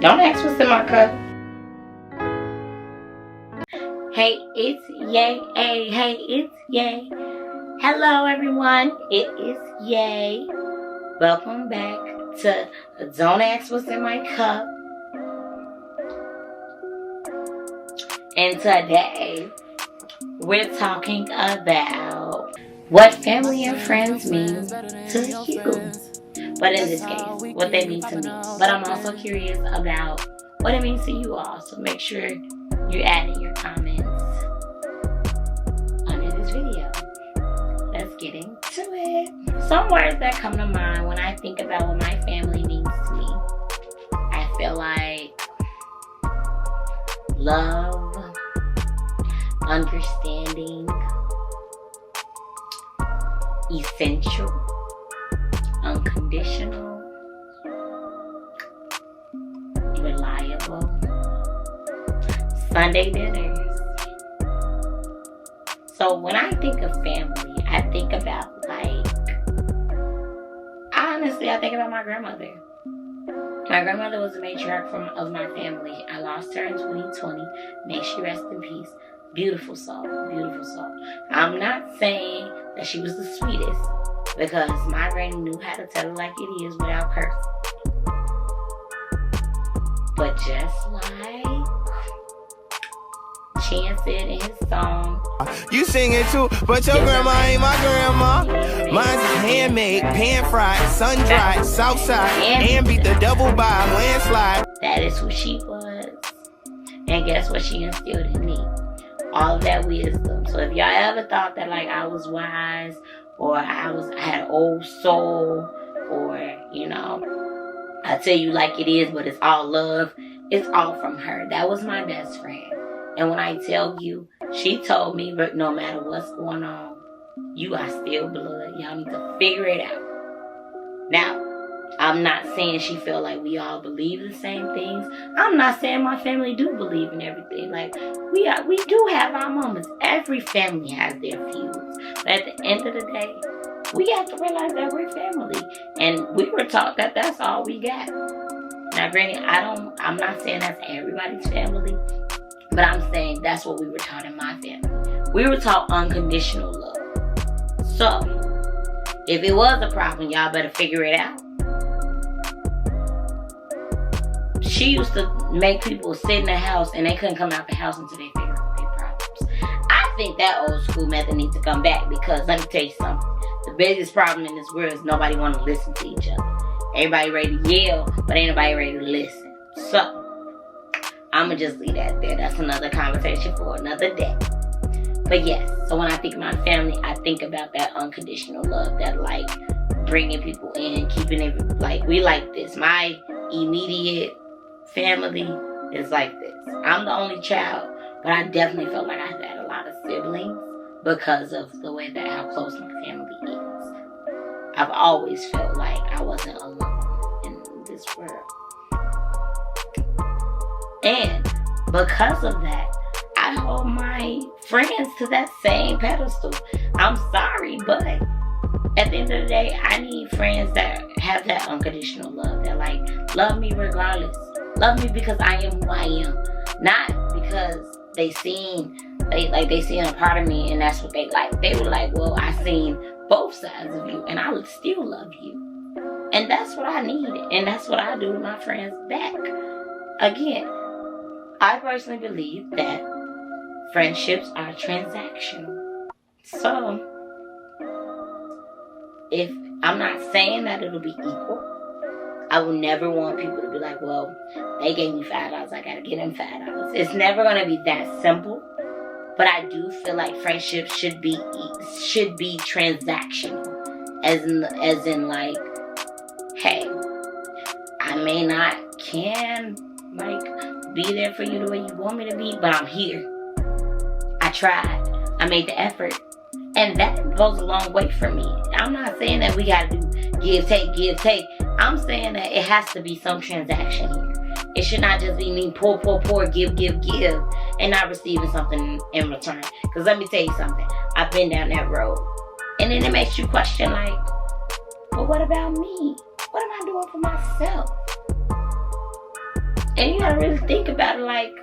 Don't ask what's in my cup. Hey, it's Yay. Hey, it's Yay. Hello, everyone. It is Yay. Welcome back to Don't Ask What's in My Cup. And today, we're talking about what family and friends mean to you. But in this case, what they mean to me. But I'm also curious about what it means to you all. So make sure you add in your comments under this video. Let's get into it. Some words that come to mind when I think about what my family means to me. I feel like love, understanding, essential, unconditional, reliable, Sunday dinners. So when I think of family, I think about honestly, I think about my grandmother. My grandmother was the matriarch of my family. I lost her in 2020. May she rest in peace. Beautiful soul, beautiful soul. I'm not saying that she was the sweetest, because my granny knew how to tell it like it is without cursing. But just like Chance said in his song, you sing it too, but your grandma ain't my grandma. Mine's handmade, pan-fried, sun-dried, southside, and beat the devil by a landslide. That is who she was. And guess what she instilled in me? All of that wisdom. So if y'all ever thought that like I was wise, or I had an old soul, or I tell you like it is, but it's all love. It's all from her. That was my best friend. And when I tell you, she told me, but no matter what's going on, you are still blood. Y'all need to figure it out. Now, I'm not saying she felt like we all believe the same things. I'm not saying my family do believe in everything. Like, we do have our moments. Every family has their feuds. But at the end of the day, we have to realize that we're family. And we were taught that that's all we got. Now, granted, I'm not saying that's everybody's family, but I'm saying that's what we were taught in my family. We were taught unconditional love. So, if it was a problem, y'all better figure it out. She used to make people sit in the house and they couldn't come out the house until they figured out their problems. I think that old school method needs to come back, because let me tell you something. The biggest problem in this world is nobody want to listen to each other. Everybody ready to yell, but ain't nobody ready to listen. So, I'ma just leave that there. That's another conversation for another day. But yes, so when I think of my family, I think about that unconditional love, that like bringing people in, keeping it like we like this. My immediate family is like this. I'm the only child, but I definitely felt like I had a lot of siblings because of the way that how close my family is. I've always felt like I wasn't alone in this world. And because of that, I hold my friends to that same pedestal. I'm sorry, but at the end of the day, I need friends that have that unconditional love, that like love me regardless. Love me because I am who I am. Not because they seen a part of me and that's what they like. They were like, well, I seen both sides of you and I would still love you. And that's what I need. And that's what I do to my friends back. Again, I personally believe that friendships are transactional. So, if I'm not saying that it'll be equal, I will never want people to be like, well, they gave me $5, I gotta give them $5. It's never gonna be that simple. But I do feel like friendships should be transactional. As in like, hey, I may not can be there for you the way you want me to be, but I'm here. I tried. I made the effort. And that goes a long way for me. I'm not saying that we gotta do give, take. I'm saying that it has to be some transaction here. It should not just be me pour, give, and not receiving something in return. Because let me tell you something. I've been down that road. And then it makes you question like, well, what about me? What am I doing for myself? And you gotta really think about it, like,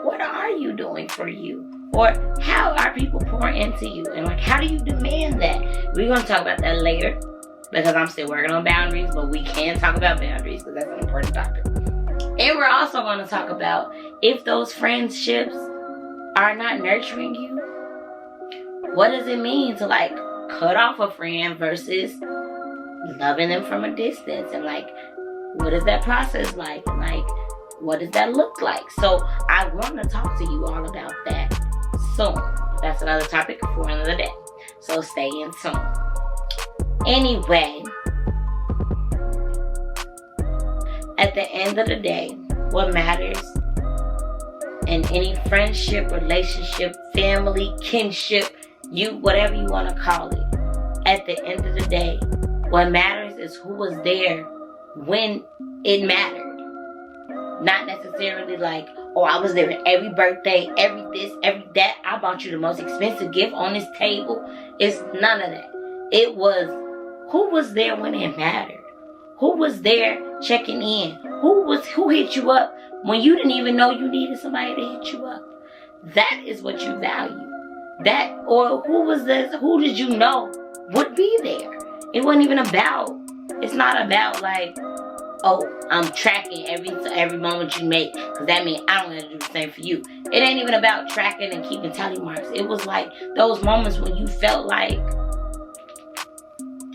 what are you doing for you? Or how are people pouring into you? And like, how do you demand that? We're gonna talk about that later, because I'm still working on boundaries, but we can talk about boundaries because that's an important topic. And we're also gonna talk about if those friendships are not nurturing you, what does it mean to like cut off a friend versus loving them from a distance? And like, what is that process like? And like, what does that look like? So I want to talk to you all about that soon. That's another topic for another day. So stay in tune. Anyway, at the end of the day, what matters in any friendship, relationship, family, kinship, whatever you want to call it, at the end of the day, what matters is who was there when it mattered. Not necessarily like, oh, I was there at every birthday, every this, every that. I bought you the most expensive gift on this table. It's none of that. It was who was there when it mattered. Who was there checking in? Who hit you up when you didn't even know you needed somebody to hit you up? That is what you value. That, or who did you know would be there? It wasn't even about, it's not about like, oh, I'm tracking every moment you make, because that means I don't have to do the same for you. It ain't even about tracking and keeping tally marks. It was like those moments when you felt like,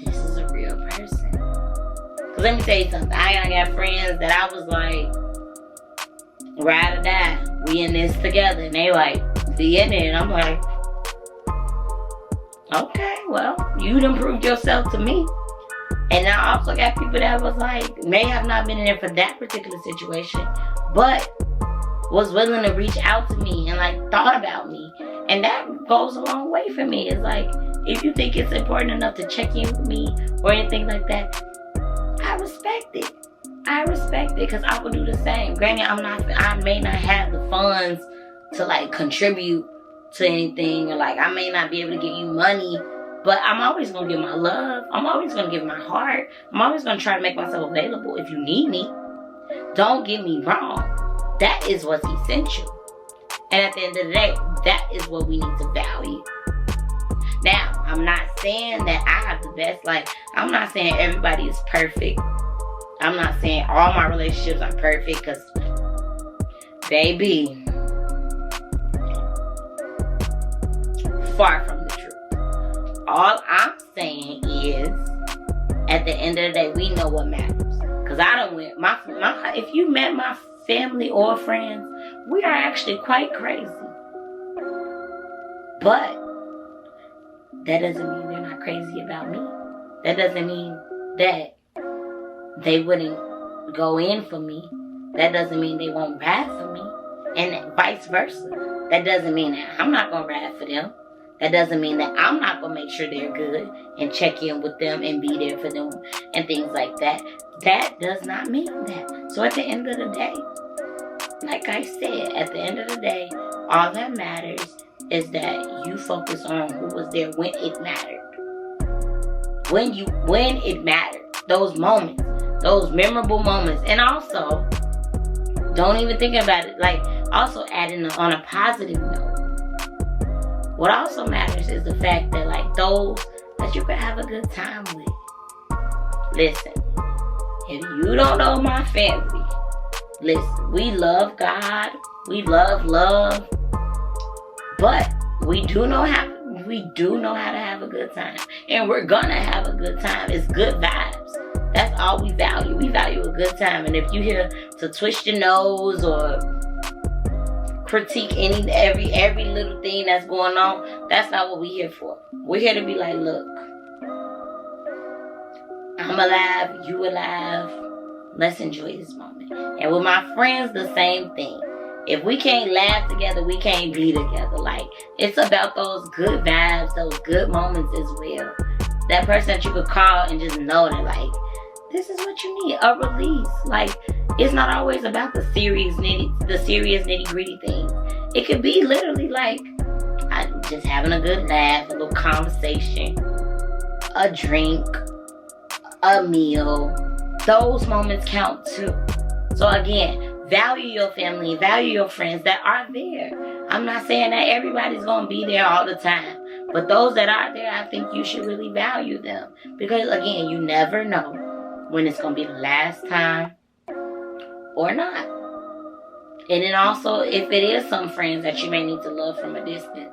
this is a real person. Because let me tell you something. I got friends that I was like, ride or die, we in this together. And they like, be in it. And I'm like, okay, well, you done proved yourself to me. And I also got people that was like, may have not been in there for that particular situation, but was willing to reach out to me and like thought about me. And that goes a long way for me. It's like, if you think it's important enough to check in with me or anything like that, I respect it. I respect it, because I would do the same. Granted, I may not have the funds to like contribute to anything, or like I may not be able to give you money, but I'm always going to give my love. I'm always going to give my heart. I'm always going to try to make myself available if you need me. Don't get me wrong. That is what's essential. And at the end of the day, that is what we need to value. Now, I'm not saying that I have the best. Like, I'm not saying everybody is perfect. I'm not saying all my relationships are perfect, because, baby, far from the truth. All I'm saying is, at the end of the day, we know what matters. Because I don't win. If you met my family or friends, we are actually quite crazy. But that doesn't mean they're not crazy about me. That doesn't mean that they wouldn't go in for me. That doesn't mean they won't ride for me. And vice versa. That doesn't mean that I'm not going to ride for them. That doesn't mean that I'm not going to make sure they're good and check in with them and be there for them and things like that. That does not mean that. So at the end of the day, like I said, at the end of the day, all that matters is that you focus on who was there when it mattered. When it mattered. Those moments. Those memorable moments. And also, don't even think about it. Like, also adding on a positive note. What also matters is the fact that, like, those that you can have a good time with. Listen, if you don't know my family, listen, we love God. We love love. But we do know how to have a good time. And we're gonna have a good time. It's good vibes. That's all we value. We value a good time. And if you here to twist your nose or critique every little thing that's going on, that's not what we're here for. We're here to be like, look, I'm alive, you alive. Let's enjoy this moment. And with my friends, the same thing. If we can't laugh together, we can't be together. Like, it's about those good vibes, those good moments as well. That person that you could call and just know that, like, this is what you need, a release. Like, it's not always about the serious nitty gritty things. It could be literally like, I'm just having a good laugh, a little conversation, a drink, a meal. Those moments count too. So again, value your family, value your friends that are there. I'm not saying that everybody's going to be there all the time. But those that are there, I think you should really value them. Because, again, you never know when it's going to be the last time or not. And then also, if it is some friends that you may need to love from a distance,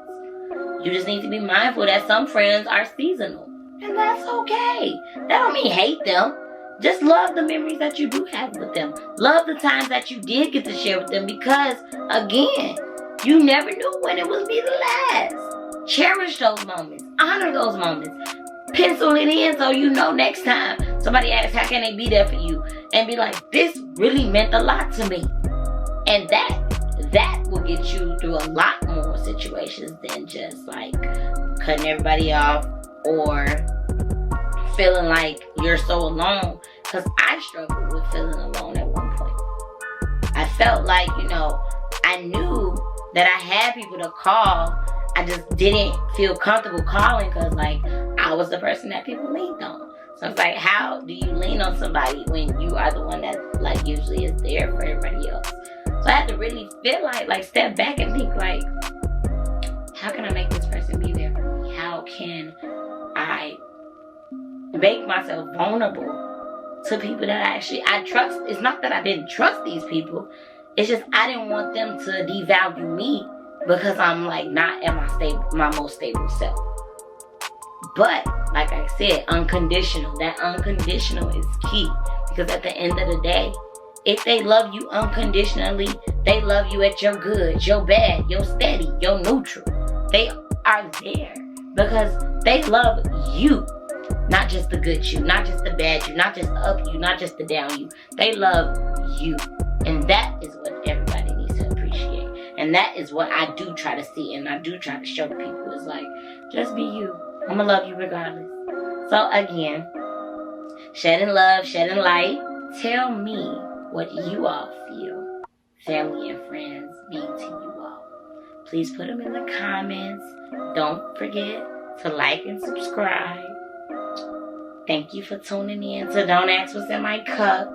you just need to be mindful that some friends are seasonal. And that's okay. That don't mean hate them. Just love the memories that you do have with them. Love the times that you did get to share with them. Because, again, you never knew when it would be the last. Cherish those moments. Honor those moments. Pencil it in so you know next time somebody asks how can they be there for you. And be like, this really meant a lot to me. And that will get you through a lot more situations than just like cutting everybody off or feeling like you're so alone. Because I struggled with feeling alone at one point. I felt like, I knew that I had people to call. I just didn't feel comfortable calling because like I was the person that people leaned on. So it's like, how do you lean on somebody when you are the one that like usually is there for everybody else? So I had to really feel like step back and think like, how can I make this person be there for me? How can I make myself vulnerable to people that I trust? It's not that I didn't trust these people. It's just I didn't want them to devalue me because I'm like not at my most stable self. But like I said, unconditional. That unconditional is key. Because at the end of the day, if they love you unconditionally, they love you at your good, your bad, your steady, your neutral. They are there because they love you. Not just the good you, not just the bad you, not just the up you, not just the down you. They love you. And that is what everybody needs to appreciate. And that is what I do try to see and I do try to show people. It's like, just be you. I'm going to love you regardless. So again, shedding love, shedding light. Tell me what you all feel family and friends mean to you all. Please put them in the comments. Don't forget to like and subscribe. Thank you for tuning in to Don't Ask What's in My Cup.